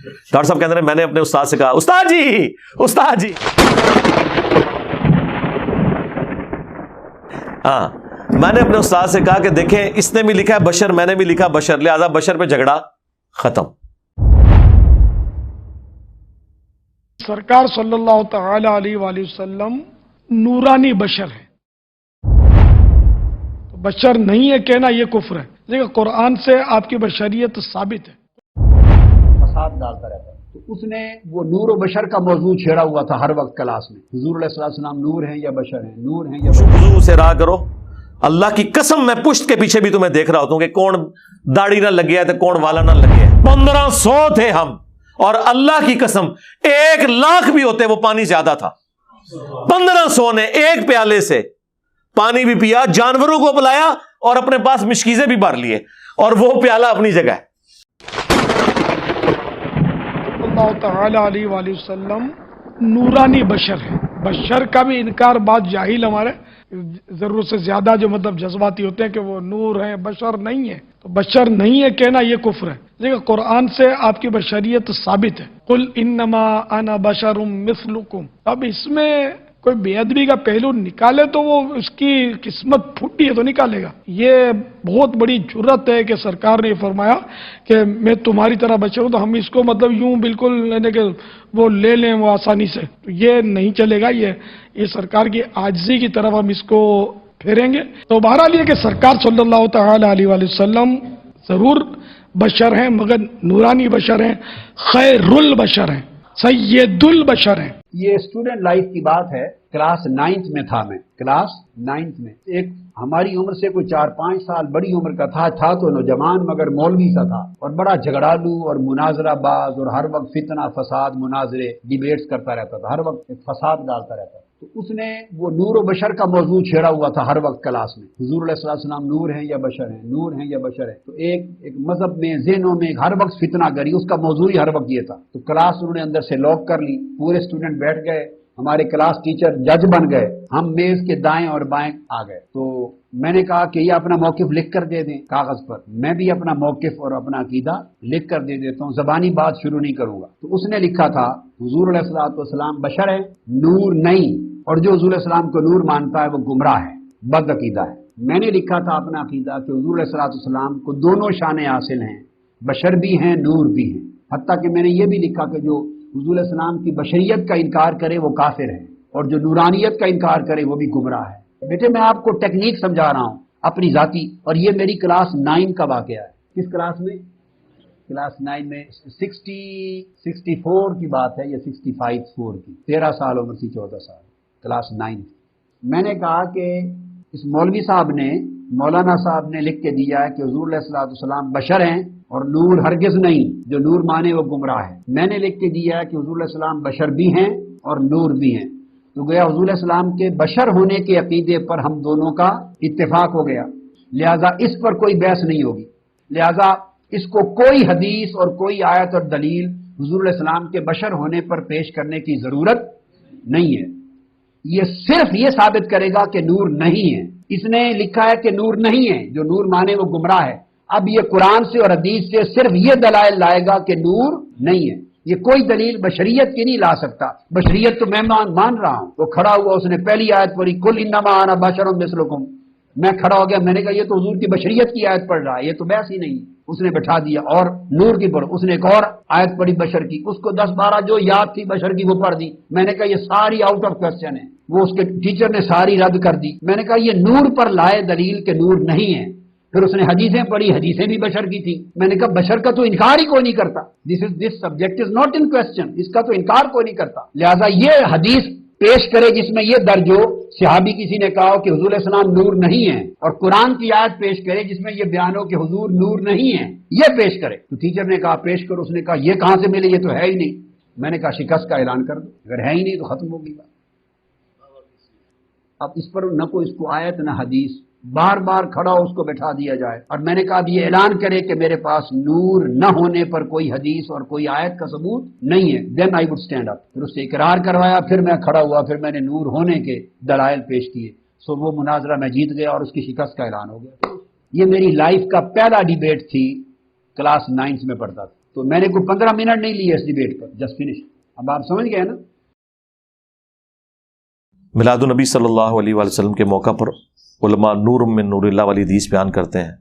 Doctor صاحب کہتے ہیں میں نے اپنے استاد سے کہا استاد جی ہاں میں نے اپنے استاد سے کہا کہ دیکھیں اس نے بھی لکھا ہے بشر، میں نے بھی لکھا بشر، لہذا بشر پہ جھگڑا ختم۔ سرکار صلی اللہ تعالی علیہ وآلہ وسلم نورانی بشر ہے، تو بشر نہیں ہے کہنا یہ کفر ہے، لیکن قرآن سے آپ کی بشریت ثابت ہے۔ فساد ڈالتا رہتا ہے، تو اس نے وہ نور و بشر کا موضوع چھیڑا ہوا تھا ہر وقت کلاس میں، حضور علیہ السلام نور ہیں یا بشر ہیں، نور ہیں یا بشر ہیں۔ وضو سے راہ کرو، اللہ کی قسم میں پشت کے پیچھے بھی تمہیں دیکھ رہا ہوتا ہوں کہ کون داڑھی نہ لگیا ہے تو کون والا نہ لگیا ہے۔ 1500 تھے ہم، اور اللہ کی قسم 1,00,000 بھی ہوتے وہ پانی زیادہ تھا۔ 1500 نے ایک پیالے سے پانی بھی پیا، جانوروں کو پلایا اور اپنے پاس مشکیزیں بھی بھر لیے، اور وہ پیالہ اپنی جگہ ہے۔ اللہ تعالی علیہ وآلہ وسلم نورانی بشر ہے۔ بشر کا بھی انکار بعض جاہل ہمارے ضرورت سے زیادہ جو مطلب جذباتی ہوتے ہیں کہ وہ نور ہیں، بشر نہیں ہے، تو بشر نہیں ہے کہنا یہ کفر ہے، لیکن قرآن سے آپ کی بشریت ثابت ہے۔ قل انما انا بشر مثلکم، اب اس میں کوئی بے ادبی کا پہلو نکالے تو وہ اس کی قسمت پھوٹی ہے تو نکالے گا۔ یہ بہت بڑی جرت ہے کہ سرکار نے فرمایا کہ میں تمہاری طرح بشر ہوں، تو ہم اس کو مطلب یوں بالکل یعنی کہ وہ لے لیں وہ آسانی سے، تو یہ نہیں چلے گا۔ یہ سرکار کی عاجزی کی طرف ہم اس کو پھیریں گے۔ تو بہرحال یہ کہ سرکار صلی اللہ تعالی علیہ وآلہ وسلم ضرور بشر ہیں، مگر نورانی بشر ہیں، خیر البشر ہیں، سید البشر ہیں۔ یہ اسٹوڈنٹ لائف کی بات ہے۔ کلاس 9th میں تھا میں، کلاس 9th میں ایک ہماری عمر سے کوئی 4-5 سال بڑی عمر کا تھا تو نوجوان مگر مولوی سا تھا، اور بڑا جھگڑالو اور مناظرہ باز، اور ہر وقت فتنہ فساد مناظرے ڈیبیٹس کرتا رہتا تھا، ہر وقت ایک فساد ڈالتا رہتا تھا۔ تو اس نے وہ نور و بشر کا موضوع چھیڑا ہوا تھا ہر وقت کلاس میں، حضور علیہ السلام نور ہیں یا بشر ہیں، نور ہیں یا بشر ہیں۔ تو ایک مذہب میں ذہنوں میں ہر وقت فتنہ گری، اس کا موضوع ہی ہر وقت یہ تھا۔ تو کلاس انہوں نے اندر سے لاک کر لی، پورے اسٹوڈنٹ بیٹھ گئے، ہمارے کلاس ٹیچر جج بن گئے، ہم میز کے دائیں اور بائیں آ گئے۔ تو میں نے کہا کہ یہ اپنا موقف لکھ کر دے دیں کاغذ پر، میں بھی اپنا موقف اور اپنا عقیدہ لکھ کر دے دیتا ہوں، زبانی بات شروع نہیں کروں گا۔ تو اس نے لکھا تھا حضور علیہ السلام بشر ہے، نور نہیں، اور جو حضور علیہ السلام کو نور مانتا ہے وہ گمراہ ہے، بد عقیدہ ہے۔ میں نے لکھا تھا اپنا عقیدہ کہ حضور علیہ السلام کو دونوں شانیں حاصل ہیں، بشر بھی ہیں نور بھی ہیں، حتیٰ کہ میں نے یہ بھی لکھا کہ جو حضور علیہ السلام کی بشریت کا انکار کرے وہ کافر ہے، اور جو نورانیت کا انکار کرے وہ بھی گمراہ ہے۔ بیٹے میں آپ کو ٹیکنیک سمجھا رہا ہوں اپنی ذاتی، اور یہ میری کلاس 9 کا واقعہ ہے۔ کس کلاس میں؟ کلاس 9 میں 64 کی بات ہے یا 65 کی، 13 سال عمر تھی، 14 سال، کلاس 9۔ میں نے کہا کہ اس مولوی صاحب نے، مولانا صاحب نے لکھ کے دیا ہے کہ حضور علیہ السلام بشر ہیں اور نور ہرگز نہیں، جو نور مانے وہ گمراہ ہے۔ میں نے لکھ کے دیا ہے کہ حضور علیہ السلام بشر بھی ہیں اور نور بھی ہیں۔ تو گویا حضور علیہ السلام کے بشر ہونے کے عقیدے پر ہم دونوں کا اتفاق ہو گیا، لہذا اس پر کوئی بحث نہیں ہوگی، لہذا اس کو کوئی حدیث اور کوئی آیت اور دلیل حضور علیہ السلام کے بشر ہونے پر پیش کرنے کی ضرورت نہیں ہے۔ یہ صرف یہ ثابت کرے گا کہ نور نہیں ہے۔ اس نے لکھا ہے کہ نور نہیں ہے، جو نور مانے وہ گمراہ ہے۔ اب یہ قرآن سے اور حدیث سے صرف یہ دلائل لائے گا کہ نور نہیں ہے، یہ کوئی دلیل بشریت کی نہیں لا سکتا۔ بشریت تو میں مان رہا ہوں۔ وہ کھڑا ہوا، اس نے پہلی آیت پڑھی، قل انما انا بشر مثلکم، میں کھڑا ہو گیا، میں نے کہا یہ تو حضور کی بشریت کی آیت پڑھ رہا ہے، یہ تو بحث ہی نہیں۔ اس نے بٹھا دیا، اور نور کی پڑھ، اس نے ایک اور آیت پڑھی بشر کی، اس کو 10-12 جو یاد تھی بشر کی وہ پڑھ دی۔ میں نے کہا یہ ساری آؤٹ آف کوسچن ہے، وہ اس کے ٹیچر نے ساری رد کر دی۔ میں نے کہا یہ نور پر لائے دلیل کہ نور نہیں ہے۔ پھر اس نے حدیثیں پڑھی، حدیثیں بھی بشر کی تھی۔ میں نے کہا بشر کا تو انکار ہی کوئی نہیں کرتا، this subject is not in question, اس کا تو انکار کوئی نہیں کرتا، لہذا یہ حدیث پیش کرے جس میں یہ درج ہو، صحابی کسی نے کہا کہ حضور علیہ السلام نور نہیں ہے، اور قرآن کی آیت پیش کرے جس میں یہ بیان ہو کہ حضور نور نہیں ہے، یہ پیش کرے۔ تو ٹیچر نے کہا پیش کرو، اس نے کہا یہ کہاں سے ملے، یہ تو ہے ہی نہیں۔ میں نے کہا شکست کا اعلان کر دو، اگر ہے ہی نہیں تو ختم ہوگی بات۔ اب اس پر نہ کوئی اس کو آیت نہ حدیث، بار بار کھڑا ہو اس کو بٹھا دیا جائے، اور میں نے کہا اب یہ اعلان کرے کہ میرے پاس نور نہ ہونے پر کوئی حدیث اور کوئی آیت کا ثبوت نہیں ہے، دین آئی وڈ اسٹینڈ اپ۔ پھر اس سے اقرار کروایا، پھر میں کھڑا ہوا، پھر میں نے نور ہونے کے دلائل پیش کیے، سو وہ مناظرہ میں جیت گیا اور اس کی شکست کا اعلان ہو گیا۔ یہ میری لائف کا پہلا ڈیبیٹ تھی، کلاس 9 میں پڑھتا تھا۔ تو میں نے کوئی 15 منٹ نہیں لیے اس ڈیبیٹ پر، جسٹ فنش. اب آپ سمجھ گئے نا. میلاد النبی صلی اللہ علیہ وآلہ وسلم کے موقع پر علماء نور من نور اللہ والی حدیث بیان کرتے ہیں.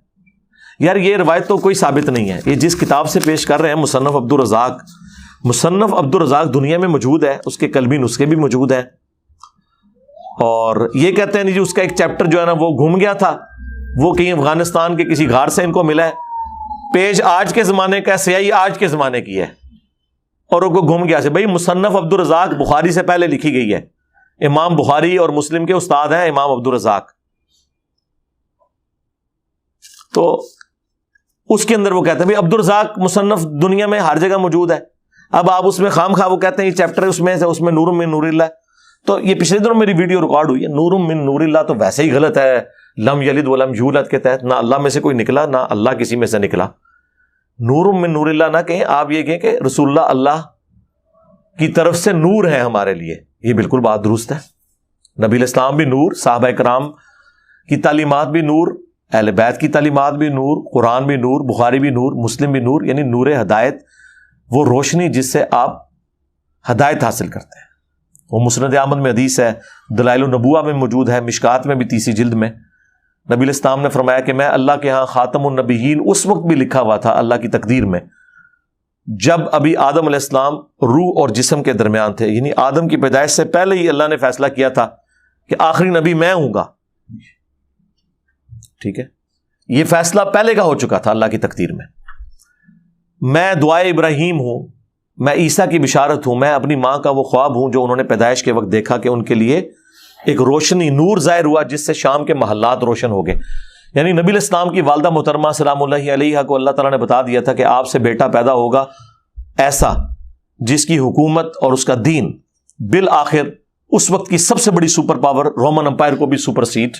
یار یہ روایت تو کوئی ثابت نہیں ہے، یہ جس کتاب سے پیش کر رہے ہیں مصنف عبدالرزاق، مصنف عبدالرزاق دنیا میں موجود ہے، اس کے قلبی نسخے بھی موجود ہیں، اور یہ کہتے ہیں جی اس کا ایک چیپٹر جو ہے نا وہ گھوم گیا تھا، وہ کہیں افغانستان کے کسی غار سے ان کو ملا ہے، پیج آج کے زمانے کا، سیاہی آج کے زمانے کی ہے، اور وہ گھوم گیا سے. بھائی مصنف عبدالرزاق بخاری سے پہلے لکھی گئی ہے، امام بخاری اور مسلم کے استاد ہیں امام عبدالرزاق. تو اس کے اندر وہ کہتے ہیں بھائی عبدالرزاق مصنف دنیا میں ہر جگہ موجود ہے. اب آپ اس میں خام خواہ وہ کہتے ہیں یہ چیپٹر اس میں نور من نور اللہ. تو یہ پچھلے دنوں میری ویڈیو ریکارڈ ہوئی ہے، نور من نور اللہ تو ویسے ہی غلط ہے، لم یلد ولم یولد کے تحت نہ اللہ میں سے کوئی نکلا نہ اللہ کسی میں سے نکلا. نور من نور اللہ نہ کہیں، آپ یہ کہیں کہ رسول اللہ کی طرف سے نور ہے ہمارے لیے. یہ بالکل بات درست ہے. نبی الاسلام بھی نور، صحابہ کرام کی تعلیمات بھی نور، اہل بیت کی تعلیمات بھی نور، قرآن بھی نور، بخاری بھی نور، مسلم بھی نور، یعنی نور ہدایت، وہ روشنی جس سے آپ ہدایت حاصل کرتے ہیں. وہ مسند احمد میں حدیث ہے، دلائل النبوہ میں موجود ہے، مشکات میں بھی 30 جلد میں نبی الاسلام نے فرمایا کہ میں اللہ کے ہاں خاتم النبیین اس وقت بھی لکھا ہوا تھا اللہ کی تقدیر میں جب ابھی آدم علیہ السلام روح اور جسم کے درمیان تھے، یعنی آدم کی پیدائش سے پہلے ہی اللہ نے فیصلہ کیا تھا کہ آخری نبی میں ہوں گا. ٹھیک ہے، یہ فیصلہ پہلے کا ہو چکا تھا اللہ کی تقدیر میں. میں دعائے ابراہیم ہوں، میں عیسیٰ کی بشارت ہوں، میں اپنی ماں کا وہ خواب ہوں جو انہوں نے پیدائش کے وقت دیکھا کہ ان کے لیے ایک روشنی نور ظاہر ہوا جس سے شام کے محلات روشن ہو گئے. یعنی نبی الاسلام کی والدہ محترمہ سلام اللہ علیہا کو اللہ تعالیٰ نے بتا دیا تھا کہ آپ سے بیٹا پیدا ہوگا ایسا جس کی حکومت اور اس کا دین بالآخر اس وقت کی سب سے بڑی سپر پاور رومن امپائر کو بھی سپر سیٹ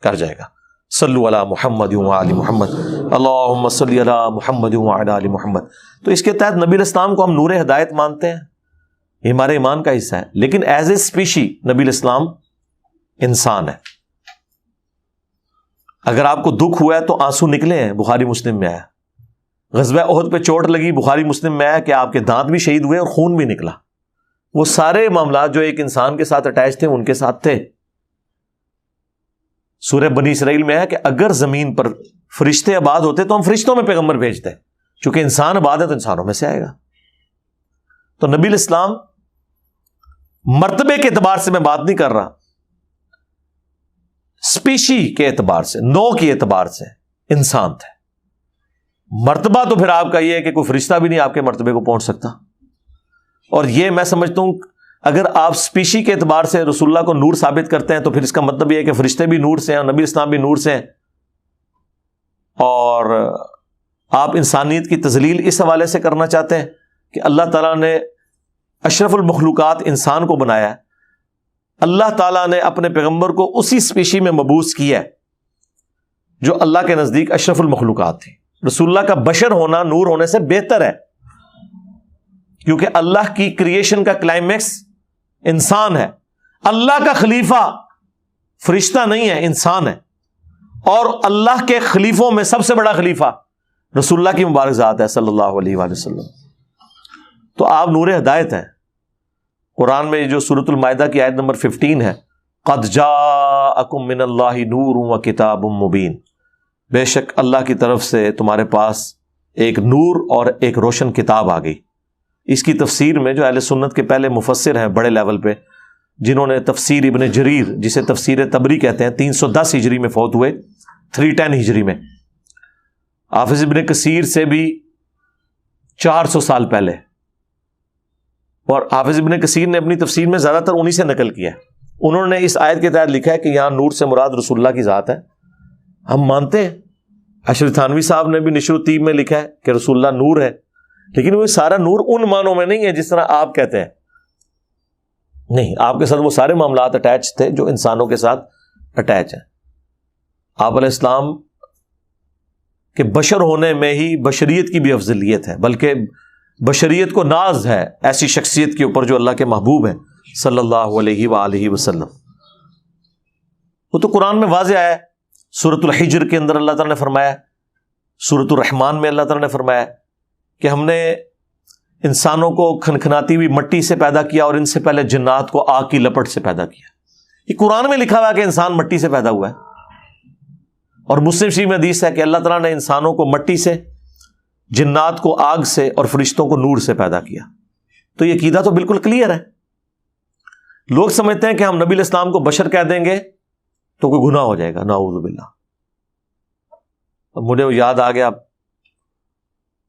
کر جائے گا. صلو علی محمد وعلی محمد، اللہم صلی علی محمد وعلی آل محمد. تو اس کے تحت نبی الاسلام کو ہم نور ہدایت مانتے ہیں، یہ ہمارے ایمان کا حصہ ہے. لیکن ایز اے اسپیشی نبی الاسلام انسان ہے. اگر آپ کو دکھ ہوا ہے تو آنسو نکلے ہیں، بخاری مسلم میں آیا. غزوہ احد پہ چوٹ لگی، بخاری مسلم میں آیا کہ آپ کے دانت بھی شہید ہوئے اور خون بھی نکلا. وہ سارے معاملات جو ایک انسان کے ساتھ اٹیچ تھے ان کے ساتھ تھے. سورہ بنی اسرائیل میں ہے کہ اگر زمین پر فرشتے آباد ہوتے تو ہم فرشتوں میں پیغمبر بھیجتے، چونکہ انسان آباد ہے تو انسانوں میں سے آئے گا. تو نبی الاسلام مرتبے کے اعتبار سے میں بات نہیں کر رہا، اسپیشی کے اعتبار سے، نو کے اعتبار سے انسان تھے. مرتبہ تو پھر آپ کا یہ ہے کہ کوئی فرشتہ بھی نہیں آپ کے مرتبے کو پہنچ سکتا. اور یہ میں سمجھتا ہوں اگر آپ اسپیشی کے اعتبار سے رسول اللہ کو نور ثابت کرتے ہیں تو پھر اس کا مطلب یہ ہے کہ فرشتے بھی نور سے ہیں اور نبی اسلام بھی نور سے ہیں. اور آپ انسانیت کی تذلیل اس حوالے سے کرنا چاہتے ہیں کہ اللہ تعالیٰ نے اشرف المخلوقات انسان کو بنایا ہے، اللہ تعالیٰ نے اپنے پیغمبر کو اسی اسپیشی میں مبعوث کیا ہے جو اللہ کے نزدیک اشرف المخلوقات تھی. رسول اللہ کا بشر ہونا نور ہونے سے بہتر ہے، کیونکہ اللہ کی کریشن کا کلائمیکس انسان ہے. اللہ کا خلیفہ فرشتہ نہیں ہے، انسان ہے. اور اللہ کے خلیفوں میں سب سے بڑا خلیفہ رسول اللہ کی مبارک ذات ہے صلی اللہ علیہ وآلہ وسلم. تو آپ نور ہدایت ہیں. قرآن میں جو سورۃ المائدہ کی آیت نمبر 15 ہے، قد جاءکم من اللہ نور و کتاب مبین، بے شک اللہ کی طرف سے تمہارے پاس ایک نور اور ایک روشن کتاب آ گئی. اس کی تفسیر میں جو اہل سنت کے پہلے مفسر ہیں بڑے لیول پہ، جنہوں نے تفسیر ابن جریر جسے تفسیر طبری کہتے ہیں 310 ہجری میں فوت ہوئے، 310 ہجری میں، حافظ ابن کثیر سے بھی 400 سال پہلے، اور حافظ ابن کثیر نے اپنی تفسیر میں زیادہ تر انہی سے نقل کیا ہے. انہوں نے اس آیت کے تحت لکھا ہے کہ یہاں نور سے مراد رسول اللہ کی ذات ہے. ہم مانتے ہیں. اشرف تھانوی صاحب نے بھی نشر الطیب میں لکھا ہے کہ رسول اللہ نور ہے، لیکن وہ سارا نور ان معنوں میں نہیں ہے جس طرح آپ کہتے ہیں. نہیں، آپ کے ساتھ وہ سارے معاملات اٹیچ تھے جو انسانوں کے ساتھ اٹیچ ہیں. آپ علیہ السلام کے بشر ہونے میں ہی بشریت کی بھی افضلیت ہے، بلکہ بشریت کو ناز ہے ایسی شخصیت کے اوپر جو اللہ کے محبوب ہیں صلی اللہ علیہ وآلہ وسلم. وہ تو قرآن میں واضح ہے. سورۃ الحجر کے اندر اللہ تعالیٰ نے فرمایا، سورۃ الرحمن میں اللہ تعالیٰ نے فرمایا کہ ہم نے انسانوں کو کھنکھناتی ہوئی مٹی سے پیدا کیا اور ان سے پہلے جنات کو آگ کی لپٹ سے پیدا کیا. یہ قرآن میں لکھا ہوا ہے کہ انسان مٹی سے پیدا ہوا ہے, اور مسلم شریف میں حدیث ہے کہ اللہ تعالیٰ نے انسانوں کو مٹی سے, جنات کو آگ سے, اور فرشتوں کو نور سے پیدا کیا. تو یہ عقیدہ تو بالکل کلیئر ہے. لوگ سمجھتے ہیں کہ ہم نبی علیہ السلام کو بشر کہہ دیں گے تو کوئی گناہ ہو جائے گا, نعوذ باللہ. اب مجھے وہ یاد آ گیا,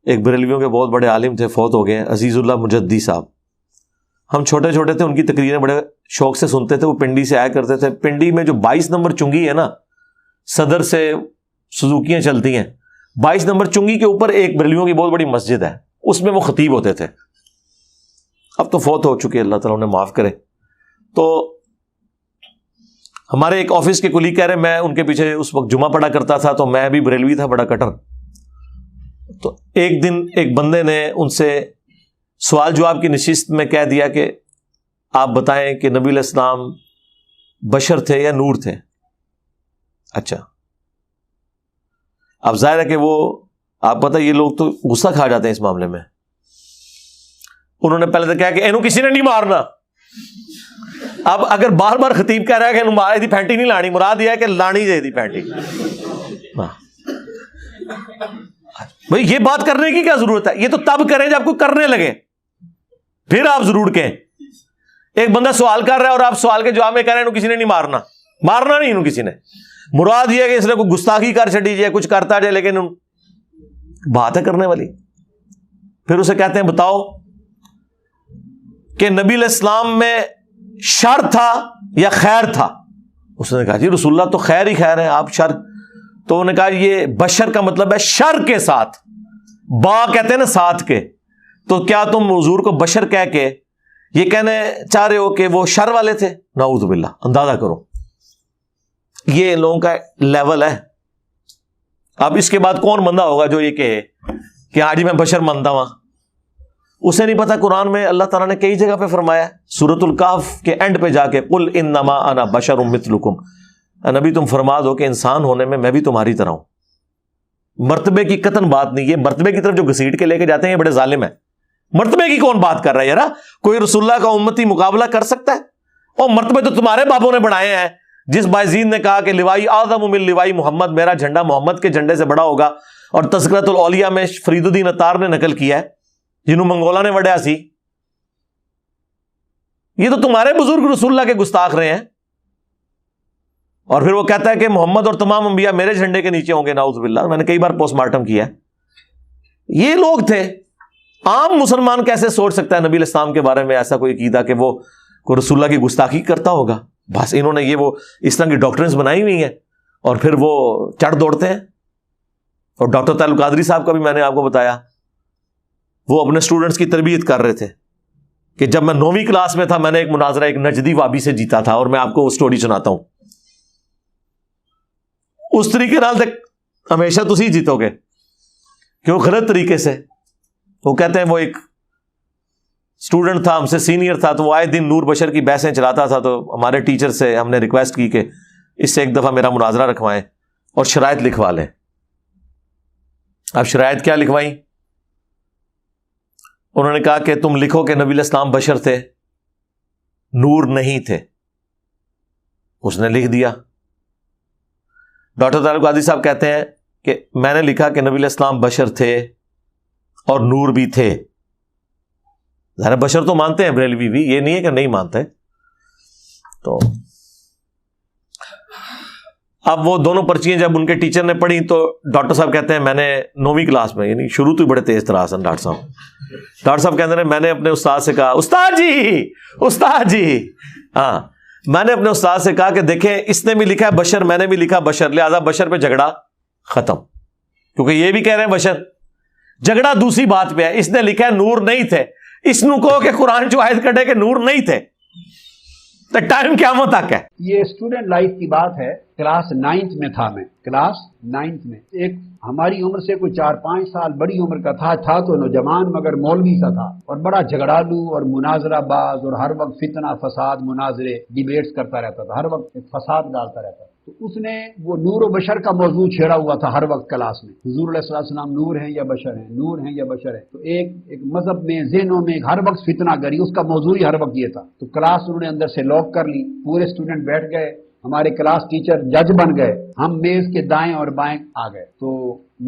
ایک بریلویوں کے بہت بڑے عالم تھے, فوت ہو گئے, عزیز اللہ مجدی صاحب. ہم چھوٹے چھوٹے تھے, ان کی تقریریں بڑے شوق سے سنتے تھے. وہ پنڈی سے آیا کرتے تھے. پنڈی میں جو 22 نمبر چنگی ہے نا, صدر سے سزوکیاں چلتی ہیں, 22 نمبر چنگی کے اوپر ایک بریلویوں کی بہت بڑی مسجد ہے, اس میں وہ خطیب ہوتے تھے. اب تو فوت ہو چکے, اللہ تعالیٰ انہیں معاف کرے. تو ہمارے ایک آفس کے کلیگ کہہ رہے, میں ان کے پیچھے اس وقت جمعہ پڑھا کرتا تھا, تو میں بھی بریلوی تھا, بڑا کٹر. تو ایک دن ایک بندے نے ان سے سوال جواب کی نشست میں کہہ دیا کہ آپ بتائیں کہ نبی علیہ السلام بشر تھے یا نور تھے. اچھا, اب ظاہر ہے کہ وہ, آپ پتہ یہ لوگ تو غصہ کھا جاتے ہیں اس معاملے میں. انہوں نے پہلے تو کہا کہ اینو کسی نے نہیں مارنا. اب اگر بار بار خطیب کہہ رہا ہے کہ مارے دی پینٹی نہیں لانی, مراد یہ ہے کہ لانی چاہیے دی پینٹی. بھئی یہ بات کرنے کی کیا ضرورت ہے؟ یہ تو تب کریں جب کوئی کرنے لگے, پھر آپ ضرور کہیں. ایک بندہ سوال کر رہا ہے اور آپ سوال کے جواب میں کہہ رہے ہیں کسی نے نہیں مارنا. مارنا نہیں انہوں کسی نے, مراد یہ ہے کہ اس نے کوئی گستاخی کر چڑی جائے, کچھ کرتا جائے, لیکن بات ہے کرنے والی. پھر اسے کہتے ہیں بتاؤ کہ نبی علیہ السلام میں شر تھا یا خیر تھا؟ اس نے کہا جی رسول اللہ تو خیر ہی خیر ہے, آپ شر. تو انہوں نے کہا یہ بشر کا مطلب ہے شر کے ساتھ, با کہتے ہیں نا ساتھ کے. تو کیا تم حضور کو بشر کہہ کے یہ کہنے چاہ رہے ہو کہ وہ شر والے تھے؟ نعوذ باللہ. اندازہ کرو یہ ان لوگوں کا لیول ہے. اب اس کے بعد کون بندہ ہوگا جو یہ کہے کہ آج ہی میں بشر مانتا ہوں؟ اسے نہیں پتا قرآن میں اللہ تعالیٰ نے کئی جگہ پہ فرمایا, سورۃ الکہف کے اینڈ پہ جا کے قل انما انا بشر مثلکم, نبی تم فرما دو کہ انسان ہونے میں بھی تمہاری طرح ہوں. مرتبے کی قطن بات نہیں, یہ مرتبے کی طرف جو گھسیٹ کے لے کے جاتے ہیں یہ بڑے ظالم ہیں. مرتبے کی کون بات کر رہا ہے یار؟ کوئی رسول اللہ کا امتی مقابلہ کر سکتا ہے؟ اور مرتبے تو تمہارے بابوں نے بڑھائے ہیں. جس بائزید نے کہا کہ لوائی اعظم من لوائی محمد, میرا جھنڈا محمد کے جھنڈے سے بڑا ہوگا, اور تذکرۃ الاولیاء میں فرید الدین عطار نے نقل کیا ہے, جنہوں منگولا نے وڈیا سی. یہ تو تمہارے بزرگ رسول اللہ کے گستاخ رہے ہیں. اور پھر وہ کہتا ہے کہ محمد اور تمام انبیاء میرے جھنڈے کے نیچے ہوں گے. نعوذ باللہ. میں نے کئی بار پوسٹ مارٹم کیا ہے. یہ لوگ تھے. عام مسلمان کیسے سوچ سکتا ہے نبی علیہ السلام کے بارے میں ایسا کوئی عقیدہ کہ وہ کوئی رسول اللہ کی گستاخی کرتا ہوگا؟ بس انہوں نے یہ وہ اس طرح کی ڈاکٹرنس بنائی ہوئی ہیں, اور پھر وہ چڑھ دوڑتے ہیں. اور ڈاکٹر طاہر القادری صاحب کا بھی میں نے آپ کو بتایا, وہ اپنے اسٹوڈنٹس کی تربیت کر رہے تھے کہ جب میں 9ویں کلاس میں تھا میں نے ایک مناظرہ ایک نجدی وابی سے جیتا تھا, اور میں آپ کو وہ سٹوری سناتا ہوں. اس طریقے نال تک ہمیشہ تسی جیتو گے, کیوں غلط طریقے سے. وہ کہتے ہیں وہ ایک اسٹوڈنٹ تھا, ہم سے سینئر تھا, تو وہ آئے دن نور بشر کی بحثیں چلاتا تھا. تو ہمارے ٹیچر سے ہم نے ریکویسٹ کی کہ اس سے ایک دفعہ میرا مناظرہ رکھوائیں اور شرائط لکھوا لیں. اب شرائط کیا لکھوائیں؟ انہوں نے کہا کہ تم لکھو کہ نبی علیہ السلام بشر تھے, نور نہیں تھے. اس نے لکھ دیا. ڈاکٹر طاہر القادری صاحب کہتے ہیں کہ میں نے لکھا کہ نبی علیہ السلام بشر تھے اور نور بھی تھے. ظاہر بشر تو مانتے ہیں بریلوی بھی, یہ نہیں ہے کہ نہیں مانتے. تو اب وہ دونوں پرچیاں جب ان کے ٹیچر نے پڑھی تو ڈاکٹر صاحب کہتے ہیں میں نے 9ویں کلاس میں, یعنی شروع تو ہی بڑے تیز تراز ہیں ڈاکٹر صاحب کہتے ہیں میں نے اپنے استاد سے کہا استاد جی ہاں, میں نے اپنے استاد سے کہا کہ دیکھیں اس نے بھی لکھا ہے بشر, میں نے بھی لکھا بشر, لہذا بشر پہ جھگڑا ختم, کیونکہ یہ بھی کہہ رہے ہیں بشر. جھگڑا دوسری بات پہ ہے. اس نے لکھا ہے نور نہیں تھے, اس نو کہو کہ قرآن جو آیت کٹے کہ نور نہیں تھے, تو ٹائم قیامت تک ہے. یہ اسٹوڈنٹ لائف کی بات ہے. کلاس 9th میں تھا میں, کلاس 9th میں. ایک ہماری عمر سے کوئی 4-5 سال بڑی عمر کا تھا تو نوجوان مگر مولوی سا تھا, اور بڑا جھگڑالو اور مناظرہ باز, اور ہر وقت فتنہ فساد مناظرے ڈیبیٹس کرتا رہتا تھا, ہر وقت فساد ڈالتا رہتا تھا. تو اس نے وہ نور و بشر کا موضوع چھیڑا ہوا تھا ہر وقت کلاس میں، حضور علیہ السلام نور ہیں یا بشر ہیں، نور ہیں یا بشر ہیں۔ تو ایک مذہب میں ذہنوں میں ہر وقت فتنہ گری، اس کا موضوع ہی ہر وقت یہ تھا۔ تو کلاس انہوں نے اندر سے لاک کر لی، پورے اسٹوڈنٹ بیٹھ گئے، ہمارے کلاس ٹیچر جج بن گئے، ہم میز کے دائیں اور بائیں آ گئے۔ تو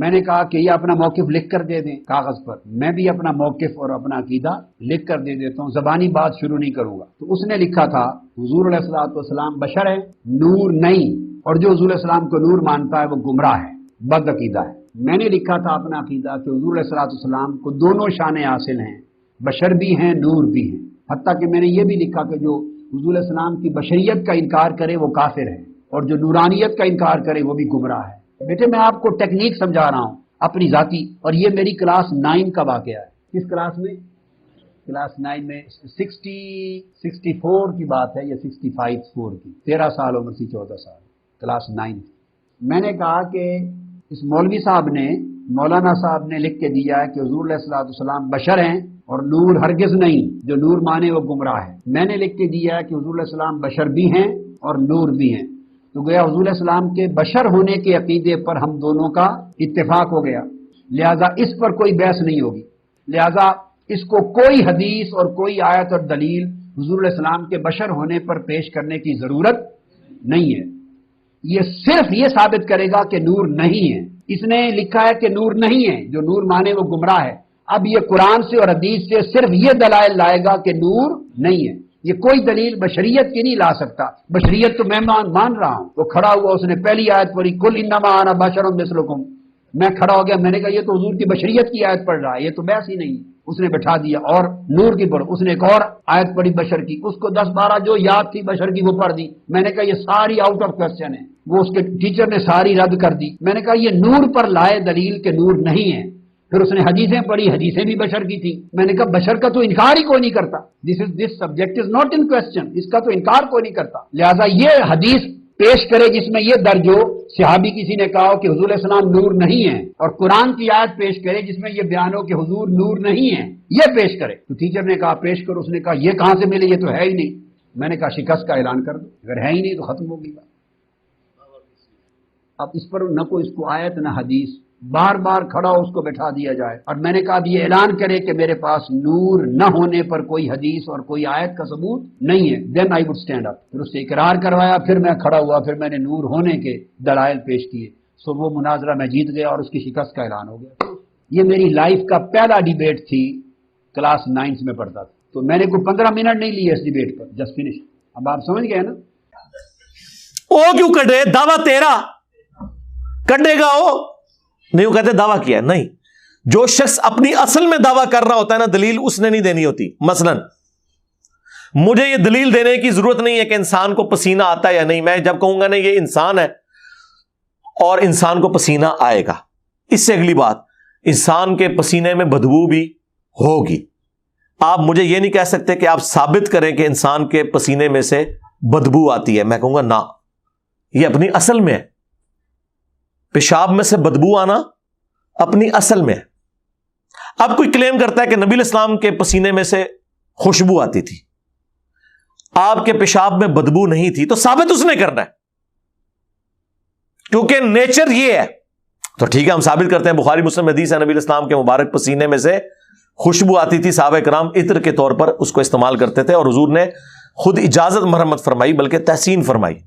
میں نے کہا کہ یہ اپنا موقف لکھ کر دے دیں کاغذ پر، میں بھی اپنا موقف اور اپنا عقیدہ لکھ کر دے دیتا ہوں، زبانی بات شروع نہیں کروں گا۔ تو اس نے لکھا تھا حضور علیہ السلام بشر ہے، نور نہیں، اور جو حضور علیہ السلام کو نور مانتا ہے وہ گمراہ ہے، بد عقیدہ ہے۔ میں نے لکھا تھا اپنا عقیدہ کہ حضور علیہ السلام کو دونوں شانیں حاصل ہیں، بشر بھی ہیں، نور بھی ہیں۔ حتیٰ کہ میں نے یہ بھی لکھا کہ جو حضور علیہ السلام کی بشریت کا انکار کرے وہ کافر ہے، اور جو نورانیت کا انکار کرے وہ بھی گمراہ ہے۔ بیٹے میں آپ کو ٹیکنیک سمجھا رہا ہوں اپنی ذاتی، اور یہ میری کلاس 9 کا واقعہ ہے۔ کس کلاس میں؟ کلاس 9 میں 64 کی بات ہے یا 65 کی، 13 سال عمر تھی، 14 سال، کلاس 9۔ میں نے کہا کہ اس مولوی صاحب نے، مولانا صاحب نے لکھ کے دیا ہے کہ حضور علیہ السلام بشر ہیں اور نور ہرگز نہیں، جو نور مانے وہ گمراہ ہے۔ میں نے لکھ کے دیا ہے کہ حضور علیہ السلام بشر بھی ہیں اور نور بھی ہیں۔ تو گویا حضور علیہ السلام کے بشر ہونے کے عقیدے پر ہم دونوں کا اتفاق ہو گیا، لہذا اس پر کوئی بحث نہیں ہوگی، لہذا اس کو کوئی حدیث اور کوئی آیت اور دلیل حضور علیہ السلام کے بشر ہونے پر پیش کرنے کی ضرورت نہیں ہے۔ یہ صرف یہ ثابت کرے گا کہ نور نہیں ہے۔ اس نے لکھا ہے کہ نور نہیں ہے، جو نور مانے وہ گمراہ ہے۔ اب یہ قرآن سے اور حدیث سے صرف یہ دلائل لائے گا کہ نور نہیں ہے، یہ کوئی دلیل بشریت کی نہیں لا سکتا۔ بشریت تو میں مان رہا ہوں۔ وہ کھڑا ہوا، اس نے پہلی آیت پڑھی، کل انما انا بشر مثلکم، میں کھڑا ہو گیا، میں نے کہا یہ تو حضور کی بشریت کی آیت پڑھ رہا ہے، یہ تو بحث ہی نہیں۔ اس نے بٹھا دیا اور نور کی پڑھ، اس نے ایک اور آیت پڑھی بشر کی، اس کو 10-12 جو یاد تھی بشر کی وہ پڑھ دی۔ میں نے کہا یہ ساری آؤٹ آف کوسچن ہے، وہ اس کے ٹیچر نے ساری رد کر دی۔ میں نے کہا یہ نور پر لائے دلیل کہ نور نہیں ہے۔ پھر اس نے حدیثیں پڑھی، حدیثیں بھی بشر کی تھی۔ میں نے کہا بشر کا تو انکار ہی کوئی نہیں کرتا، this subject is not in question, اس کا تو انکار کوئی نہیں کرتا، لہذا یہ حدیث پیش کرے جس میں یہ درج ہو، صحابی کسی نے کہا ہو کہ حضور علیہ السلام نور نہیں ہے، اور قرآن کی آیت پیش کرے جس میں یہ بیان ہو کہ حضور نور نہیں ہے، یہ پیش کرے۔ تو ٹیچر نے کہا پیش کرو، اس نے کہا یہ کہاں سے ملے، یہ تو ہے ہی نہیں۔ میں نے کہا شکست کا اعلان کر دو، اگر ہے ہی نہیں تو ختم ہوگی بات۔ اب اس پر نہ کوئی اس کو آیت نہ حدیث، بار بار کھڑا ہو اس کو بٹھا دیا جائے، اور میں نے کہا اب یہ اعلان کرے کہ میرے پاس نور نہ ہونے پر کوئی حدیث اور کوئی آیت کا ثبوت نہیں ہے، دین آئی وڈ اسٹینڈ اپ۔ پھر اس سے اقرار کروایا، پھر میں کھڑا ہوا، پھر میں نے نور ہونے کے دلائل پیش کیے، سو وہ مناظرہ میں جیت گیا اور اس کی شکست کا اعلان ہو گیا۔ یہ میری لائف کا پہلا ڈیبیٹ تھی، کلاس 9 میں پڑھتا تھا، تو میں نے کوئی 15 منٹ نہیں لیے اس ڈیبیٹ پر، جسٹ فنش۔ اب آپ سمجھ گئے نا؟ وہ کیوں کٹے؟ دعویٰ تیرا کٹے گا، وہ نہیں، وہ کہتے دعویٰ کیا نہیں۔ جو شخص اپنی اصل میں دعویٰ کر رہا ہوتا ہے نا، دلیل اس نے نہیں دینی ہوتی۔ مثلا مجھے یہ دلیل دینے کی ضرورت نہیں ہے کہ انسان کو پسینہ آتا ہے یا نہیں، میں جب کہوں گا نا یہ انسان ہے اور انسان کو پسینہ آئے گا، اس سے اگلی بات، انسان کے پسینے میں بدبو بھی ہوگی۔ آپ مجھے یہ نہیں کہہ سکتے کہ آپ ثابت کریں کہ انسان کے پسینے میں سے بدبو آتی ہے، میں کہوں گا نہ، یہ اپنی اصل میں ہے۔ پیشاب میں سے بدبو آنا اپنی اصل میں ہے۔ اب کوئی کلیم کرتا ہے کہ نبی علیہ السلام کے پسینے میں سے خوشبو آتی تھی، آپ کے پیشاب میں بدبو نہیں تھی، تو ثابت اس نے کرنا ہے، کیونکہ نیچر یہ ہے۔ تو ٹھیک ہے، ہم ثابت کرتے ہیں، بخاری مسلم حدیث ہے، نبی علیہ السلام کے مبارک پسینے میں سے خوشبو آتی تھی، صحابہ کرام عطر کے طور پر اس کو استعمال کرتے تھے، اور حضور نے خود اجازت مرحمت فرمائی، بلکہ تحسین فرمائی۔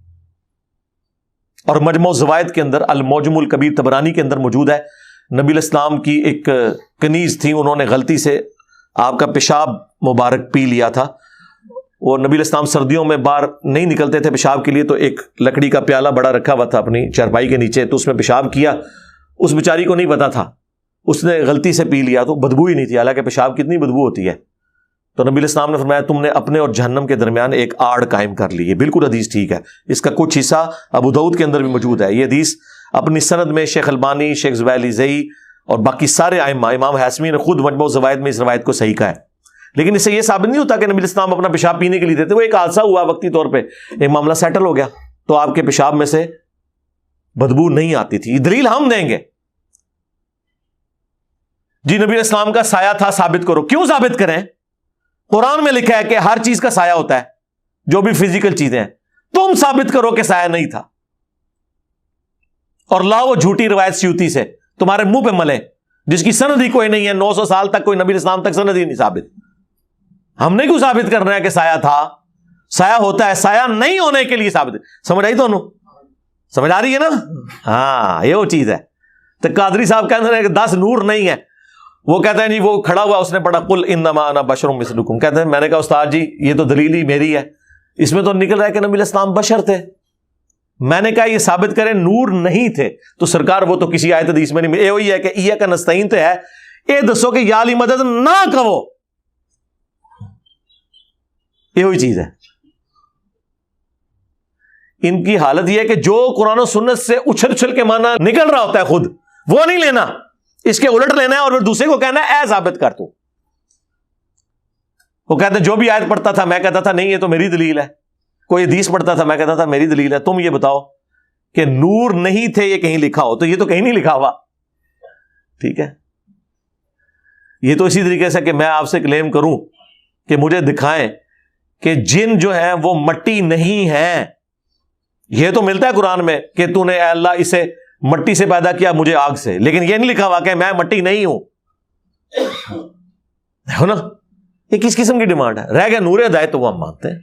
اور مجموع زوائد کے اندر، المعجم الکبیر طبرانی کے اندر موجود ہے، نبی علیہ السلام کی ایک کنیز تھی، انہوں نے غلطی سے آپ کا پیشاب مبارک پی لیا تھا۔ وہ نبی علیہ السلام سردیوں میں باہر نہیں نکلتے تھے پیشاب کے لیے، تو ایک لکڑی کا پیالہ بڑا رکھا ہوا تھا اپنی چارپائی کے نیچے، تو اس میں پیشاب کیا، اس بیچاری کو نہیں پتا تھا، اس نے غلطی سے پی لیا، تو بدبو ہی نہیں تھی، حالانکہ پیشاب کتنی بدبو ہوتی ہے۔ تو نبی علیہ السلام نے فرمایا تم نے اپنے اور جہنم کے درمیان ایک آڑ قائم کر لی۔ یہ بالکل حدیث ٹھیک ہے، اس کا کچھ حصہ ابو داؤد کے اندر بھی موجود ہے۔ یہ حدیث اپنی سند میں شیخ البانی، شیخ زبیلی زئی اور باقی سارے ائمہ، امام حاسمی نے خود مجموع زوائد میں اس روایت کو صحیح کہا ہے، لیکن اس سے یہ ثابت نہیں ہوتا کہ نبی علیہ السلام اپنا پیشاب پینے کے لیے دیتے، وہ ایک حادثہ ہوا وقتی طور پہ، ایک معاملہ سیٹل ہو گیا، تو آپ کے پیشاب میں سے بدبو نہیں آتی تھی۔ یہ دلیل ہم دیں گے جی نبی علیہ السلام کا سایہ تھا، ثابت کرو۔ کیوں ثابت کریں؟ قرآن میں لکھا ہے کہ ہر چیز کا سایہ ہوتا ہے، جو بھی فزیکل چیزیں ہیں، تم ثابت کرو کہ سایہ نہیں تھا۔ اور لاؤ وہ جھوٹی روایت سیوطی سے تمہارے منہ پہ ملے جس کی سند ہی کوئی نہیں ہے. 900 سال تک کوئی نبی اسلام تک سند ہی نہیں ثابت. ہم نے کیوں ثابت کرنا ہے کہ سایہ تھا؟ سایہ ہوتا ہے، سایہ نہیں ہونے کے لیے ثابت. سمجھ آئی دونوں؟ سمجھ آ رہی ہے نا؟ ہاں یہ وہ چیز ہے. تو قادری صاحب کہتے ہیں کہ 10 نور نہیں ہے. وہ کہتے ہیں جی وہ کھڑا ہوا اس نے پڑھا قل انما انا بشر مثلکم. کہتے ہیں میں نے کہا استاد جی یہ تو دلیل ہی میری ہے، اس میں تو نکل رہا ہے کہ نبی اسلام بشر تھے. میں نے کہا یہ ثابت کریں نور نہیں تھے تو سرکار وہ تو کسی آیت حدیث میں نہیں. یہ وہی ہے کہ ایاک نستعین تو ہے، یہ دسو کہ یا علی مدد نہ کہو. یہ وہی چیز ہے. ان کی حالت یہ ہے کہ جو قرآن و سنت سے اچھل اچھل کے معنی نکل رہا ہوتا ہے خود وہ نہیں لینا، اس کے الٹ لینا ہے اور پھر دوسرے کو کہنا ہے اے ثابت کر تو. وہ کہتے ہیں جو بھی آیت پڑھتا تھا میں کہتا تھا نہیں یہ تو میری دلیل ہے، کوئی حدیث پڑھتا تھا میں کہتا تھا میری دلیل ہے. تم یہ بتاؤ کہ نور نہیں تھے یہ کہیں لکھا ہو؟ تو یہ تو کہیں نہیں لکھا ہوا. ٹھیک ہے، یہ تو اسی طریقے سے کہ میں آپ سے کلیم کروں کہ مجھے دکھائیں کہ جن جو ہیں وہ مٹی نہیں ہیں. یہ تو ملتا ہے قرآن میں کہ تو نے اے اللہ اسے مٹی سے پیدا کیا مجھے آگ سے، لیکن یہ نہیں لکھا ہوا کہ میں مٹی نہیں ہوں. دیکھو نا یہ کس قسم کی ڈیمانڈ ہے. رہ گیا نور ہدایت تو وہ ہم مانتے ہیں،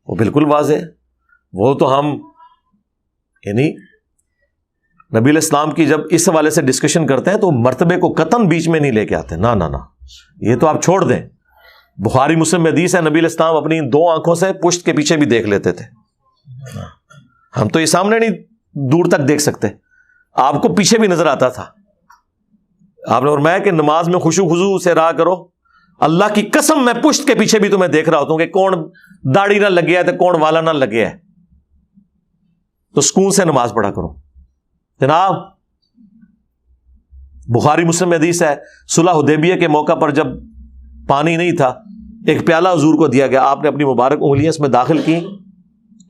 وہ بالکل واضح ہے. وہ تو ہم یعنی نبی الاسلام کی جب اس حوالے سے ڈسکشن کرتے ہیں تو مرتبے کو قطعاً بیچ میں نہیں لے کے آتے. نہ نہ نہ، یہ تو آپ چھوڑ دیں. بخاری مسلم میں حدیث ہے نبی الاسلام اپنی 2 آنکھوں سے پشت کے پیچھے بھی دیکھ لیتے تھے. ہم تو یہ سامنے نہیں دور تک دیکھ سکتے، آپ کو پیچھے بھی نظر آتا تھا. آپ نے فرمایا کہ نماز میں خشوع خضوع سے رہا کرو. اللہ کی قسم میں پشت کے پیچھے بھی تمہیں دیکھ رہا ہوتا ہوں کہ کون داڑھی نہ لگیا ہے تو کون والا نہ لگیا ہے. تو سکون سے نماز پڑھا کرو. جناب بخاری مسلم میں حدیث ہے صلح حدیبیہ کے موقع پر جب پانی نہیں تھا ایک پیالہ حضور کو دیا گیا، آپ نے اپنی مبارک انگلیاں اس میں داخل کی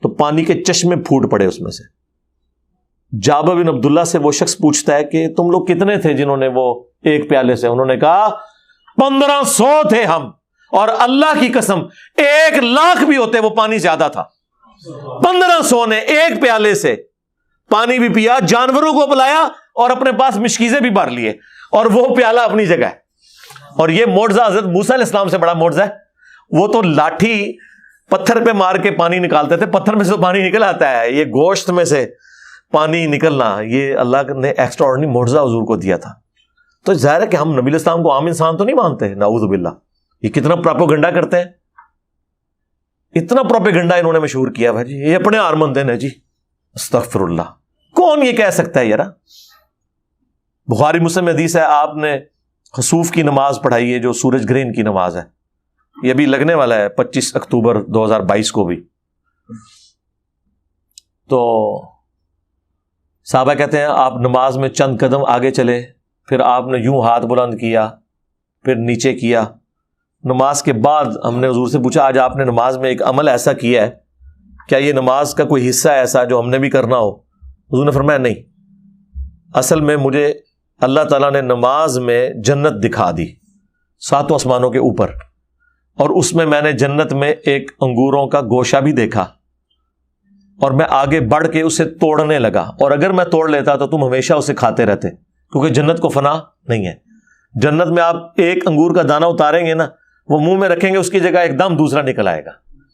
تو پانی کے چشمے پھوٹ پڑے اس میں سے. جابر بن عبداللہ سے وہ شخص پوچھتا ہے کہ تم لوگ کتنے تھے جنہوں نے وہ ایک پیالے سے؟ انہوں نے کہا 1500 تھے ہم، اور اللہ کی قسم 1,00,000 بھی ہوتے وہ پانی زیادہ تھا. 1500 نے ایک پیالے سے پانی بھی پیا، جانوروں کو پلایا اور اپنے پاس مشکیزیں بھی بھر لیے، اور وہ پیالہ اپنی جگہ ہے. اور یہ معجزہ حضرت موسیٰ علیہ السلام سے بڑا معجزہ ہے. وہ تو لاٹھی پتھر پہ مار کے پانی نکالتے تھے، پتھر میں سے تو پانی نکل آتا ہے، یہ گوشت میں سے پانی نکلنا یہ اللہ نے ایکسٹرا آرڈنری معجزہ حضور کو دیا تھا. تو ظاہر ہے کہ ہم نبی الاسلام کو عام انسان تو نہیں مانتے. نعوذ باللہ. یہ کتنا پروپیگنڈا کرتے ہیں، اتنا پروپیگنڈا انہوں نے مشہور کیا بھائی جی یہ اپنے آرمند ہیں جی. استغفر اللہ. کون یہ کہہ سکتا ہے یار؟ بخاری مسلم میں حدیث ہے آپ نے خسوف کی نماز پڑھائی ہے جو سورج گرہن کی نماز ہے. یہ بھی لگنے والا ہے 25 اکتوبر 2022 کو بھی. تو صحابہ کہتے ہیں آپ نماز میں چند قدم آگے چلے، پھر آپ نے یوں ہاتھ بلند کیا پھر نیچے کیا. نماز کے بعد ہم نے حضور سے پوچھا آج آپ نے نماز میں ایک عمل ایسا کیا ہے، کیا یہ نماز کا کوئی حصہ ایسا جو ہم نے بھی کرنا ہو؟ حضور نے فرمایا نہیں، اصل میں مجھے اللہ تعالیٰ نے نماز میں جنت دکھا دی 7 آسمانوں کے اوپر، اور اس میں نے جنت میں ایک انگوروں کا گوشہ بھی دیکھا، اور میں آگے بڑھ کے اسے توڑنے لگا، اور اگر میں توڑ لیتا تو تم ہمیشہ اسے کھاتے رہتے، کیونکہ جنت کو فنا نہیں ہے. جنت میں آپ ایک انگور کا دانہ اتاریں گے نا، وہ منہ میں رکھیں گے اس کی جگہ ایک دم دوسرا نکل آئے گا،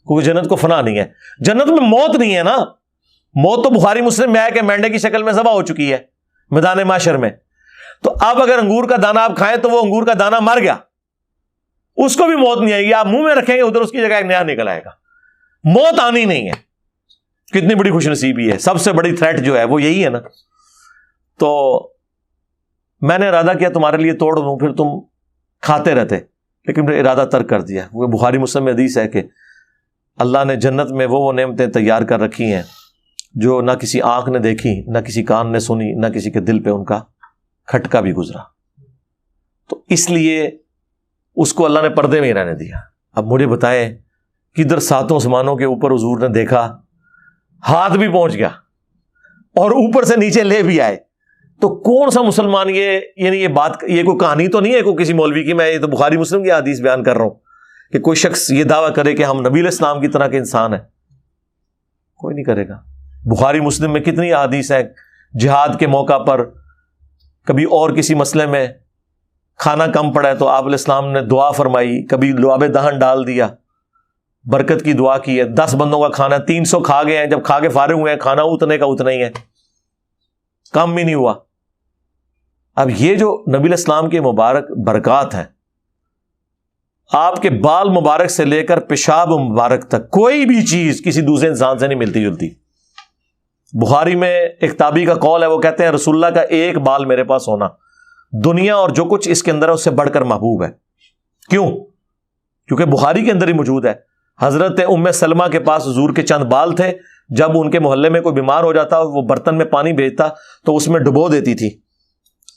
کیونکہ جنت کو فنا نہیں ہے. جنت میں موت نہیں ہے نا. موت تو بخاری مسلم میں ہے کہ مینڈے کی شکل میں ذبح ہو چکی ہے میدان محشر میں. تو اب اگر انگور کا دانہ آپ کھائیں تو وہ انگور کا دانہ مر گیا، اس کو بھی موت نہیں آئے گی. آپ منہ میں رکھیں گے ادھر اس کی جگہ ایک نیا نکل آئے گا. موت آنی نہیں ہے. کتنی بڑی خوش نصیبی ہے. سب سے بڑی تھریٹ جو ہے وہ یہی ہے نا. تو میں نے ارادہ کیا تمہارے لیے توڑ دوں، پھر تم کھاتے رہتے، لیکن پھر ارادہ ترک کر دیا. وہ بخاری مسلم میں حدیث ہے کہ اللہ نے جنت میں وہ نعمتیں تیار کر رکھی ہیں جو نہ کسی آنکھ نے دیکھی، نہ کسی کان نے سنی، نہ کسی کے دل پہ ان کا کھٹکا بھی گزرا. تو اس لیے اس کو اللہ نے پردے میں ہی رہنے دیا. اب مجھے بتائیں کدھر 7 آسمانوں کے اوپر حضور نے دیکھا، ہاتھ بھی پہنچ گیا اور اوپر سے نیچے لے بھی آئے. تو کون سا مسلمان یعنی یہ بات، یہ کوئی کہانی تو نہیں ہے کوئی کسی مولوی کی، میں یہ تو بخاری مسلم کی حدیث بیان کر رہا ہوں کہ کوئی شخص یہ دعویٰ کرے کہ ہم نبی علیہ السلام کی طرح کے انسان ہیں. کوئی نہیں کرے گا. بخاری مسلم میں کتنی حدیث ہیں جہاد کے موقع پر کبھی اور کسی مسئلے میں کھانا کم پڑا ہے تو آپ علیہ السلام نے دعا فرمائی، کبھی لعاب دہن ڈال دیا، برکت کی دعا کی ہے۔ 10 بندوں کا کھانا 300 کھا گئے ہیں، جب کھا کے فارغ ہوئے ہیں کھانا اتنے کا اتنا ہی ہے، کم بھی نہیں ہوا۔ اب یہ جو نبی علیہ السلام کے مبارک برکات ہیں، آپ کے بال مبارک سے لے کر پیشاب مبارک تک کوئی بھی چیز کسی دوسرے انسان سے نہیں ملتی جلتی۔ بخاری میں ایک تابعی کا قول ہے، وہ کہتے ہیں رسول اللہ کا ایک بال میرے پاس ہونا دنیا اور جو کچھ اس کے اندر ہے اس سے بڑھ کر محبوب ہے۔ کیوں؟ کیونکہ بخاری کے اندر ہی موجود ہے، حضرت ام سلمہ کے پاس حضور کے چند بال تھے، جب ان کے محلے میں کوئی بیمار ہو جاتا وہ برتن میں پانی بھیجتا تو اس میں ڈبو دیتی تھی،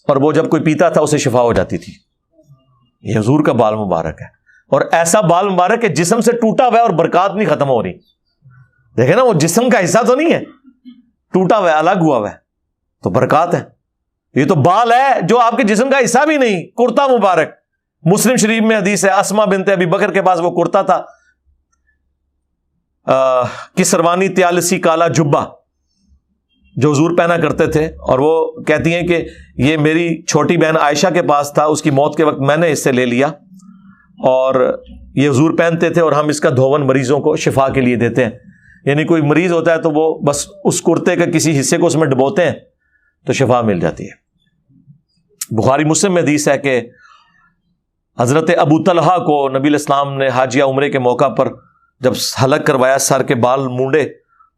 اور وہ جب کوئی پیتا تھا اسے شفا ہو جاتی تھی۔ یہ حضور کا بال مبارک ہے، اور ایسا بال مبارک ہے جسم سے ٹوٹا ہوا ہے اور برکات نہیں ختم ہو رہی۔ دیکھیں نا، وہ جسم کا حصہ تو نہیں ہے، ٹوٹا ہوا ہے، الگ ہوا ہوا ہے، تو برکات ہے۔ یہ تو بال ہے جو آپ کے جسم کا حصہ بھی نہیں، کرتا مبارک۔ مسلم شریف میں حدیث ہے، اسما بنت ابی بکر کے پاس وہ کرتا تھا، کسروانی تیالسی کالا جبہ جو حضور پہنا کرتے تھے، اور وہ کہتی ہیں کہ یہ میری چھوٹی بہن عائشہ کے پاس تھا، اس کی موت کے وقت میں نے اس سے لے لیا، اور یہ حضور پہنتے تھے، اور ہم اس کا دھون مریضوں کو شفا کے لیے دیتے ہیں۔ یعنی کوئی مریض ہوتا ہے تو وہ بس اس کرتے کے کسی حصے کو اس میں ڈبوتے ہیں تو شفا مل جاتی ہے۔ بخاری مسلم میں حدیث ہے کہ حضرت ابو طلحہ کو نبی علیہ السلام نے حج یا عمرے کے موقع پر جب حلق کروایا، سر کے بال مونڈے،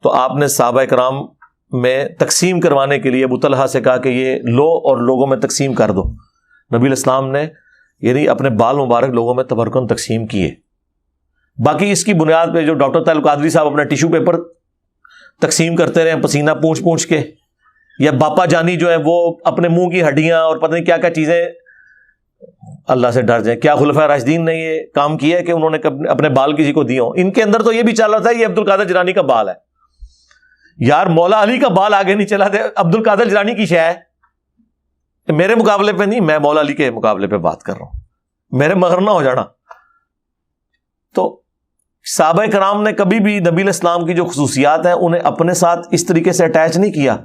تو آپ نے صحابہ کرام میں تقسیم کروانے کے لیے ابو طلحہ سے کہا کہ یہ لو اور لوگوں میں تقسیم کر دو۔ نبی علیہ السلام نے یعنی اپنے بال مبارک لوگوں میں تبرکن تقسیم کیے۔ باقی اس کی بنیاد پہ جو ڈاکٹر طاہر القادری صاحب اپنا ٹیشو پیپر تقسیم کرتے رہے پسینہ پونچھ پونچھ کے، یا باپا جانی جو ہے وہ اپنے منہ کی ہڈیاں اور پتہ نہیں کیا کیا چیزیں، اللہ سے ڈر جائیں۔ کیا خلفائے راشدین نے یہ کام کیا ہے کہ انہوں نے اپنے بال کسی کو دیے ہوں؟ ان کے اندر تو یہ بھی چل رہا تھا یہ عبد القادر جیلانی کا بال ہے۔ یار مولا علی کا بال آگے نہیں چلا تھا، عبد القادر جیلانی کی شے ہے، میرے مقابلے پہ نہیں، میں مولا علی کے مقابلے پہ بات کر رہا ہوں، میرے مغر نہ ہو جانا۔ تو صحابہ کرام نے کبھی بھی نبی علیہ السلام کی جو خصوصیات ہیں انہیں اپنے ساتھ اس طریقے سے اٹیچ نہیں کیا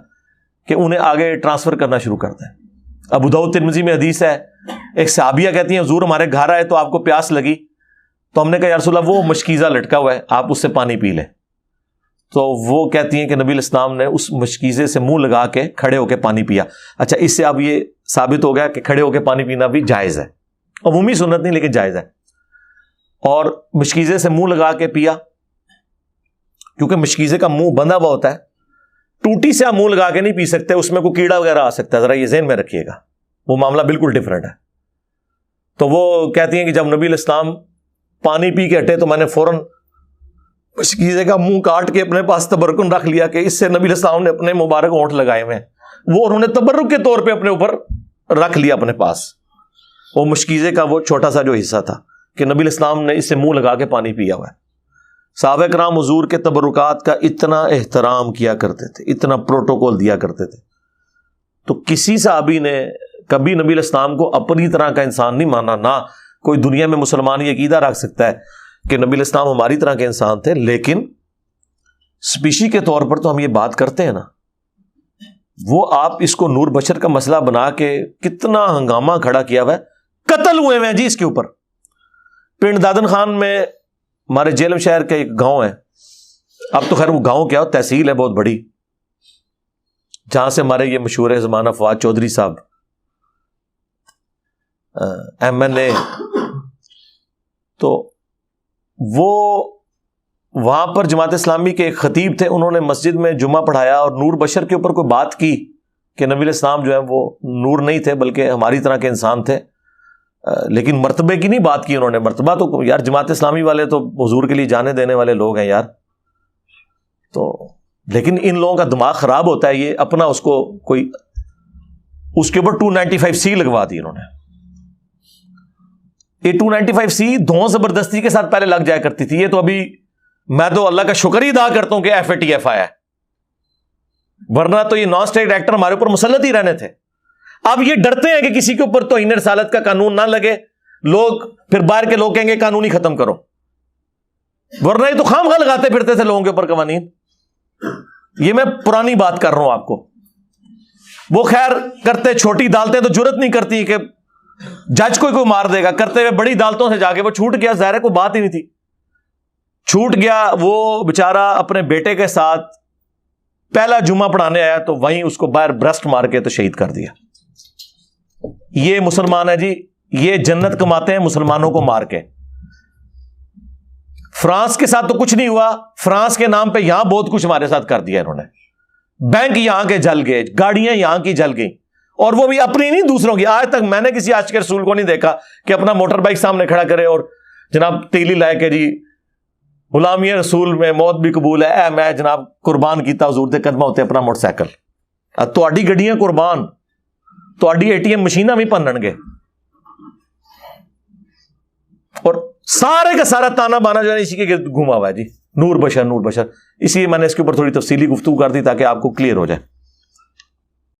کہ انہیں آگے ٹرانسفر کرنا شروع کر دیں۔ ابو داؤد ترمذی میں حدیث ہے، ایک صحابیہ کہتی ہیں حضور ہمارے گھر آئے تو آپ کو پیاس لگی، تو ہم نے کہا یا رسول اللہ وہ مشکیزہ لٹکا ہوا ہے، آپ اس سے پانی پی لیں۔ تو وہ کہتی ہیں کہ نبی علیہ السلام نے اس مشکیزے سے منہ لگا کے کھڑے ہو کے پانی پیا۔ اچھا، اس سے اب یہ ثابت ہو گیا کہ کھڑے ہو کے پانی پینا بھی جائز ہے، عمومی سنت نہیں لیکن جائز ہے۔ اور مشکیزے سے منہ لگا کے پیا، کیونکہ مشکیزے کا منہ بندھا ہوا ہوتا ہے، ٹوٹی سے آپ منہ لگا کے نہیں پی سکتے، اس میں کوئی کیڑا وغیرہ آ سکتا ہے، ذرا یہ ذہن میں رکھیے گا، وہ معاملہ بالکل ڈفرینٹ ہے۔ تو وہ کہتی ہیں کہ جب نبی علیہ السلام پانی پی کے ہٹے تو میں نے فوراً مشکیزے کا منہ کاٹ کے اپنے پاس تبرکن رکھ لیا کہ اس سے نبی علیہ السلام نے اپنے مبارک ہونٹ لگائے ہوئے ہیں، وہ انہوں نے تبرک کے طور پہ اپنے اوپر رکھ لیا اپنے پاس، وہ مشکیزے کا وہ چھوٹا سا جو حصہ تھا کہ نبی علیہ السلام نے اس سے منہ لگا کے پانی پیا ہوا ہے۔ صحابہ کرام حضور کے تبرکات کا اتنا احترام کیا کرتے تھے، اتنا پروٹوکول دیا کرتے تھے، تو کسی صحابی نے کبھی نبی علیہ السلام کو اپنی طرح کا انسان نہیں مانا۔ نہ کوئی دنیا میں مسلمان یہ عقیدہ رکھ سکتا ہے کہ نبی علیہ السلام ہماری طرح کے انسان تھے، لیکن اسپیشی کے طور پر تو ہم یہ بات کرتے ہیں نا، وہ آپ اس کو نور بشر کا مسئلہ بنا کے کتنا ہنگامہ کھڑا کیا ہوا ہے، قتل ہوئے ہیں جی اس کے اوپر۔ پنڈ دادن خان میں ہمارے جیلم شہر کا ایک گاؤں ہے، اب تو خیر وہ گاؤں کیا ہو، تحصیل ہے بہت بڑی، جہاں سے ہمارے یہ مشہور زمانہ فواد چودھری صاحب MNA، تو وہ وہاں پر جماعت اسلامی کے ایک خطیب تھے، انہوں نے مسجد میں جمعہ پڑھایا اور نور بشر کے اوپر کوئی بات کی کہ نبی علیہ السلام جو ہے وہ نور نہیں تھے بلکہ ہماری طرح کے انسان تھے، لیکن مرتبے کی نہیں بات کی انہوں نے۔ مرتبہ تو یار جماعت اسلامی والے تو حضور کے لیے جانے دینے والے لوگ ہیں یار، تو لیکن ان لوگوں کا دماغ خراب ہوتا ہے، یہ اپنا اس کو کوئی اس کے اوپر 295C لگوا دی انہوں نے۔ یہ 295C دھون زبردستی کے ساتھ پہلے لگ جایا کرتی تھی، یہ تو ابھی میں تو اللہ کا شکر ہی ادا کرتا ہوں کہ FATF آیا ہے، ورنہ تو یہ نان اسٹیٹ ایکٹر ہمارے اوپر مسلط ہی رہنے تھے۔ اب یہ ڈرتے ہیں کہ کسی کے اوپر توہین رسالت کا قانون نہ لگے، لوگ پھر باہر کے لوگ کہیں گے قانون ہی ختم کرو، ورنہ یہ تو خواہ لگاتے پھرتے تھے لوگوں کے اوپر قوانین۔ یہ میں پرانی بات کر رہا ہوں آپ کو، وہ خیر کرتے چھوٹی عدالتیں تو جرت نہیں کرتی کہ جج کوئی مار دے گا، کرتے ہوئے بڑی عدالتوں سے جا کے وہ چھوٹ گیا، ظاہر ہے کوئی بات ہی نہیں تھی، چھوٹ گیا۔ وہ بیچارہ اپنے بیٹے کے ساتھ پہلا جمعہ پڑھانے آیا تو وہیں اس کو باہر برسٹ مار کے تو شہید کر دیا۔ یہ مسلمان ہے جی، یہ جنت کماتے ہیں مسلمانوں کو مار کے۔ فرانس کے ساتھ تو کچھ نہیں ہوا، فرانس کے نام پہ یہاں بہت کچھ ہمارے ساتھ کر دیا انہوں نے، بینک یہاں کے جل گئے، گاڑیاں یہاں کی جل گئیں، اور وہ بھی اپنی نہیں دوسروں کی۔ آج تک میں نے کسی عاشق رسول کو نہیں دیکھا کہ اپنا موٹر بائک سامنے کھڑا کرے اور جناب تیلی لائے کہ جی غلامی رسول میں موت بھی قبول ہے، اے میں جناب قربان کیتا حضور دے قدمہ ہوتے اپنا موٹر سائیکل۔ تہاڈی گڈیاں قربان، تہاڈی ATM مشیناں بھی پنن گے، اور سارے کا سارا تانا بانا جو ہے اسی کے گرد گھوما ہوا ہے جی، نور بشر نور بشر۔ اسی لیے میں نے اس کے اوپر تھوڑی تفصیلی گفتگو کر دی تاکہ آپ کو کلیئر ہو جائے۔